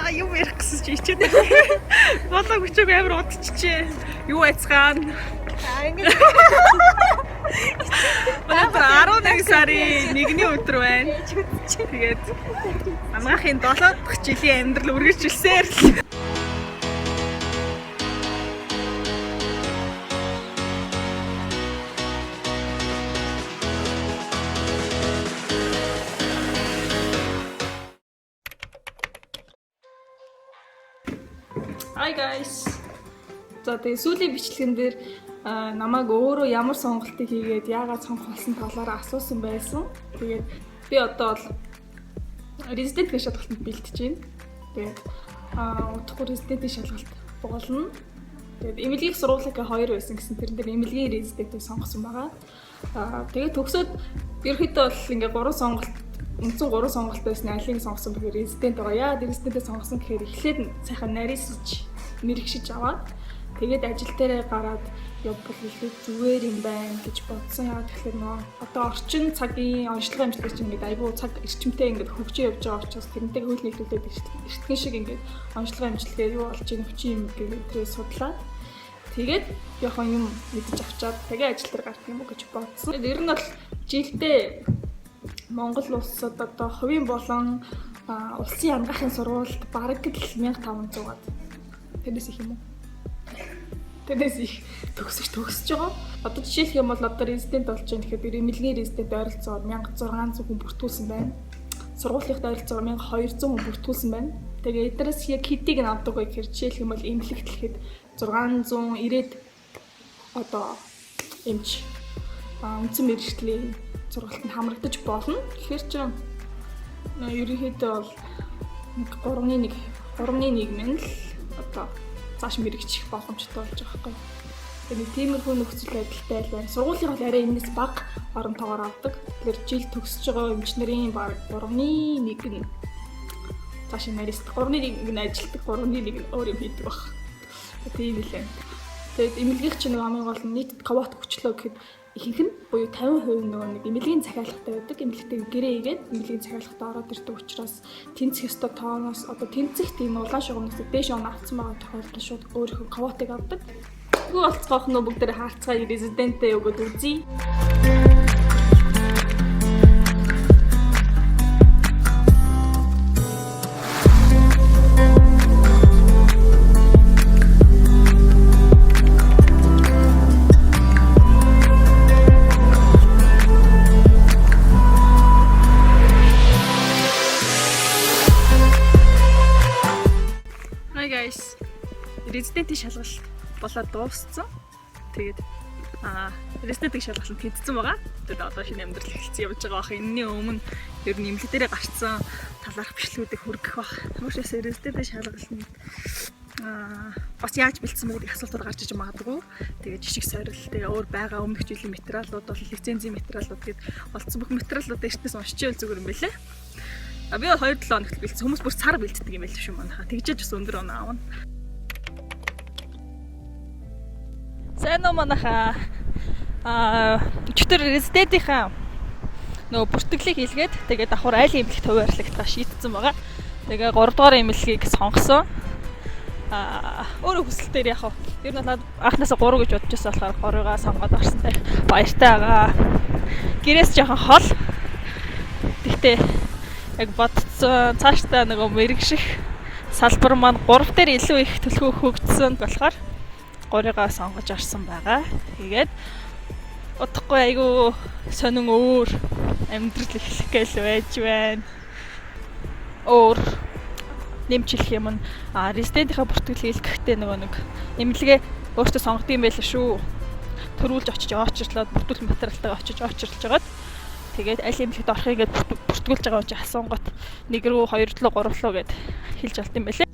Яа юу ярих гэсэн чи ичээд. Болоо хүчиг амар удчихжээ. Юу айцгаан. Ингэж Өнөөдөр 11 сарын 1-ний өдөр байна. Тэгээд амгаахын 7 дахь жилийн амьдрал үргэлжилсээр л. Hi guys. За тэгээ сүүлийн бичлэгэн дээр намайг өөрөө ямар сонголтыг хийгээд яагаад сонгох болсон талаараа асуусан байсан. Тэгээд би одоо бол резидентийн шалгалтанд бэлтэж байна. Тэгээд удахгүй резидентийн шалгалт болно. Тэгээд эмнэлгийн сургуулийн 2 байсан гэсэн тэрэн дээр эмнэлгийн резидентийг сонгосон байгаа. Тэгээд төгсөөд ерөөхдөө бол ингээ 3 сонголт үндсэн 3 сонголт байсан алийг сонгосон гэхээр резидент байгаа. Яагаад резидентээ сонгосон гэхээр эхлээд сайхан нарийсж мэрэгшиж аваад тэгээд ажил дээрээ гараад явбал илүү зүгээр юм байна гэж бодсон. Яагаад тэгэхээр нөө одоо орчин цагийн онцлогын амжилт чинь ингээд айгүй цаг эрчимтэй ингээд хөгжиж явж байгаа учраас тэрнтэйг хөл нийлүүлээд эртхэн шиг ингээд онцлогын амжилтгээ юу болж ийн хүчин юм гэдэг судлаа. Тэгээд яхан юм мэдэж авчаад тэгээ ажил дээр гарах юм уу гэж бодсон. Тэгээд ер нь бол жилдээ Монгол улсад одоо хувийн болон улсын амгаахын сургуульд бараг л 1500-аад тэрнээс их юм уу? Тэрнээс их төгсөж байгаа. Одоо жишээлх юм бол одоо резидент болж байгаа. Тэгэхээр эмнэлгийн резидент ойролцоогоор 1600 хүн бүртгүүлсэн байна. Сургуулийнхд ойролцоогоор 1200 хүн бүртгүүлсэн байна. Тэгээ эднээс яг хэдийг нь авдаг вэ гэхээр жишээлх юм бол эмнэлэгт хэлэхэд 690-д одоо эмч үндсэн мэргэжлийн сургалтанд хамрагдаж болно. Тэгэхээр чинь ерөнхийдөө бол 3.1 мэн л одоо цааш мэрэгчих боломжтой болж байгаа байхгүй. Тэгээд тиймэрхүү нөхцөл байдалтай байна. Сургуулийн бол арай энэс бага оронтойгоор авдаг. Тэгэхээр жил төгсөж байгаа эмчнэрийн баг 3.1 цааш нарийс 3.1 ажилтдаг 3.1 өөр юм хийдэг баг. Тийм үлээ. Тэгээд эмнэлгийнх чинь хамгийн гол нь нийтэд ковот хүчлөө гэхэд ихэнх нь буюу 50% нөгөө нэг эмнэлгийн захиалгатай байдаг. Эмнэлэгтэй гэрээ игээд эмнэлгийн захиалгатаа ороод ирдэг учраас тэнцэх ёстой тооноос одоо тэнцэх тийм улаан шугамнаас дээш оноо авсан байгаа тохиолдолд шууд өөрийнхөө ковотыг авдаг. Тэгвэл болцгоох нь бүгдээ хаарцгаа резиденттэй өгөөд үзье. Резидентийн шалгалт болоод дууссан. Тэгээд резидентийн шалгалтанд хийгдсэн байгаа. Тэгээд одоо шинэ амьдрал эхэлсэн явж байгаа бах. Энэний өмнө ер нь эмнэлэг дээрээ гарцсан талаарх бичлэгүүдийг хүргэх бах. Түүнээс резидентийн шалгалтанд бас яаж бэлдсэн бэ гэдэг асуултууд гарч иж магадгүй. Тэгээд жишг сорил, тэгээд өөр байгаа өмнөх жилийн материалууд бол лицензийн материалууд гээд олдсон бүх материалуудаа эртнээс уншчихвэл зүгээр юм байлээ. Би бол 2-7 хоногт бэлдсэн. Хүмүүс бүр сар бэлддэг юм байл шүү манайха. Тэгжээж бас өндөр оноо аавна. Сайн уу манайха өчтөр резидентийнхаа нөгөө бүртгэлийг хийлгээд тэгээд давхар айл эмнэлэгт хуваарлагдгаа шийдсэн байгаа. Тэгээ 3 дугаар эмнэлгийг сонгосон. Өөрөө хүсэлтээр яах вэ? Ер нь бол анхнаасаа 3 гэж бодож байсан болохоор 3-ыг сонгоод орсонтай баяртай байгаа. Гэрээс жоохон хол. Тэгтээ яг бодцсон цаашдаа нөгөө мэрэгших салбар маань 3 дээр илүү их төлхөө хөгжсөн болохоор 3-ыг сонгож орсон байгаа. Тэгээд удахгүй айгүй сонин өөр амьдрал эхлэх гээл байж байна. Өөр нэмчлэх юм нь резидентийнхаа бүртгэлийг хийхдээ нөгөө нэг эмнэлгээ өөртөө сонгодог юм байл шүү. Төрүүлж очиж очирлоод бүртгэл материалтайгаа очиж очирлж байгаад тэгээд аль эмнэлэгт орохыг гээд бүртгүүлж байгаа юм чи асуунгот 1 рүү 2 рүү 3 рүү гээд хэлж болт юм байлээ.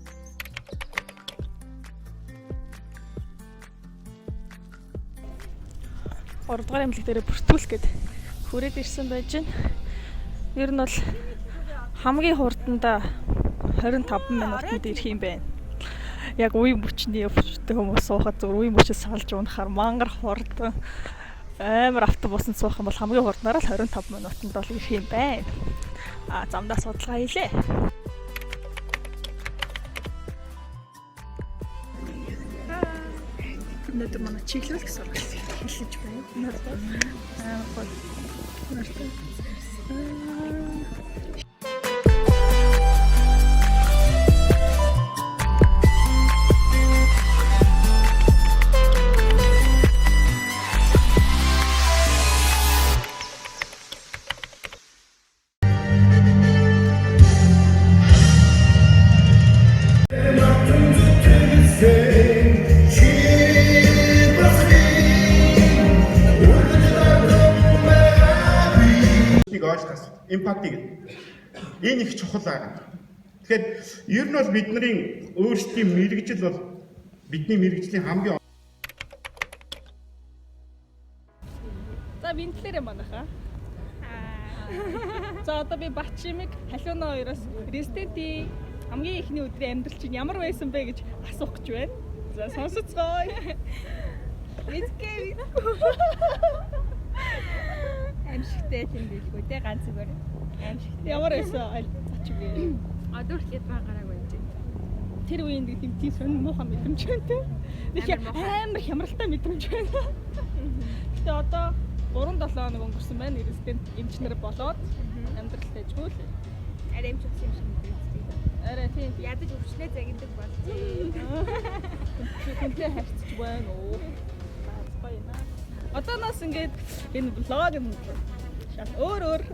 Ордгоор эмнэлэг дээр бүртгүүлэх гээд хүрээд ирсэн байж байна. Ер нь бол хамгийн хурданда 25 минутанд ирэх юм байна. Яг үе мөчний өвчтэй хүмүүс суухад зөв үе мөчөөс салж унахаар мангар хурдан амар автобусанд суух юм бол хамгийн хурднаар л 25 минутанд бол ирэх юм байна. Замдаа судалгаа хийлээ. өнөөдөр манай чиглүүлэх сургалт хэлж байна. Надад гол нартай. Эмпати гэдэг. Энэ их чухал аа. Тэгэхээр ер нь бол бидний өөрсдийн мэрэгжил бол бидний мэрэгжлийн хамгийн За винтлэрэ манайхаа. За одоо би Батчимыг халиуна хоёроос резидентийн хамгийн ихний өдрийн амьдрал чинь ямар байсан бэ гэж асуух гэж байна. За сонсоцгоё. Мэдгүй. Амшигтай тэмдэглэхгүй те ганц зүгээр. Амшигтай. Ямар байсан зочгүй. Одоо л хэд байгаараа байж байна. Тэр үеийн тийм сонир муухай мэдрэмж байна те. Нэг амар хямралтай мэдрэмж байна. Гэтэ одоо 3-7 хоног өнгөрсөн байна. Резидент эмчнэр болоод амьдрал дэжгүй л. Арай эмч болсон юм шиг мэдэрдэг. Арай тийм Ядаж өвчлээ загиндаг болчих. хүнтэй харьцаж байна уу. Баяа наа. Одооноос ингээд энэ блог юм шал өөр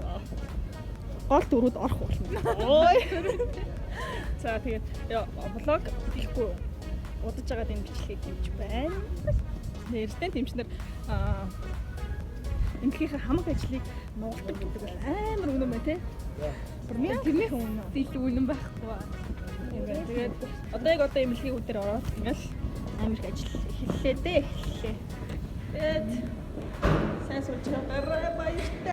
гол дөрүүд орох болно. Ой. За тэгээд блог хийхгүй удаж байгаа юм бичлэгийг хийж байна. Резидент эмчнэр эмнэлгийн хамаг ажлыг нуулдаг гэдэг бол амар үнэн байна те. Тэрнийх үнэн. Дил үнэн байхгүй. Тэгээд одоо эмнэлгийн үдээр ороод ингээл амар их ажил эхэллээ дээ. Тэгээд сайн сууж байгаа баяртай.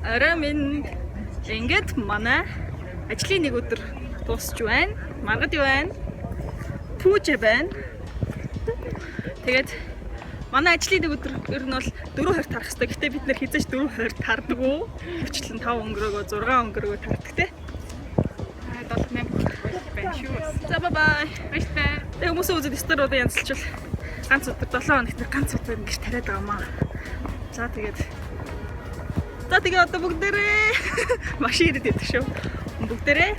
Орой минь ингээд манай ажлын нэг өдөр дуусч байна. Маргад юу байна? Пүүж байна. Тэгээд манай ажлын нэг өдөр ер нь бол 4:20 тарах хэрэгтэй. Гэтэ бид нэр хизээч 4:20 тардаг уу? Хөвчлэн 5 өнгөрөөгөө 6 өнгөрөөгөө тардаг те. 7-8 байна шүү. За бай. Баяртай. Тэгээ хүмүүсийн үзэл сториудаа янзлчвал ганц өдөр 7 хоногт ганц өдөр ингэж тариад байгаа маа. За тэгээ одоо бүгдээрээ машин ирээд байдаг шүү. Бүгдээрээ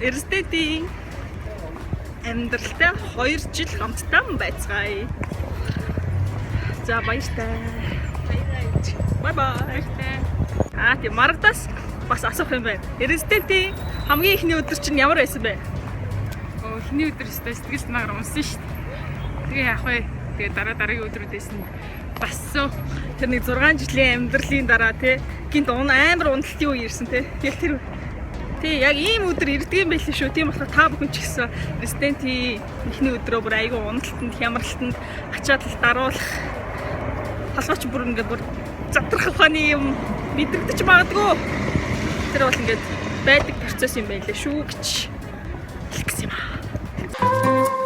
резидентийн амьдралтай 2 жил хамтдаа байцгаая. За баяртай. Бай бай. Тийм маргадаас бас асуух юм байна. Резидентийн хамгийн ихний өдөр чинь ямар байсан бэ? Эхний өдөр өстой сэтгэл санаагаар унсан шүү дээ. Тэгээ яах вэ? Тэгээ дараагийн өдрүүдээс нь бас тэр нэг 6 жилийн амьдралын дараа тий гинт амар уналтын үе ирсэн тий. Тэгэл тэр яг ийм өдөр ирдэг юм байл шүү. Тийм болохоор та бүхэн ч гэсэн резидентийн эхний өдрөө бүр айгүй уналтанд, хямралтанд ачаад л даруулах халууч бүр ингээд бүр задрах ухааны юм мэдрэгдэж магадгүй. Тэр бол ингээд байдаг процесс юм байлээ шүү гэж хэлэх юм аа.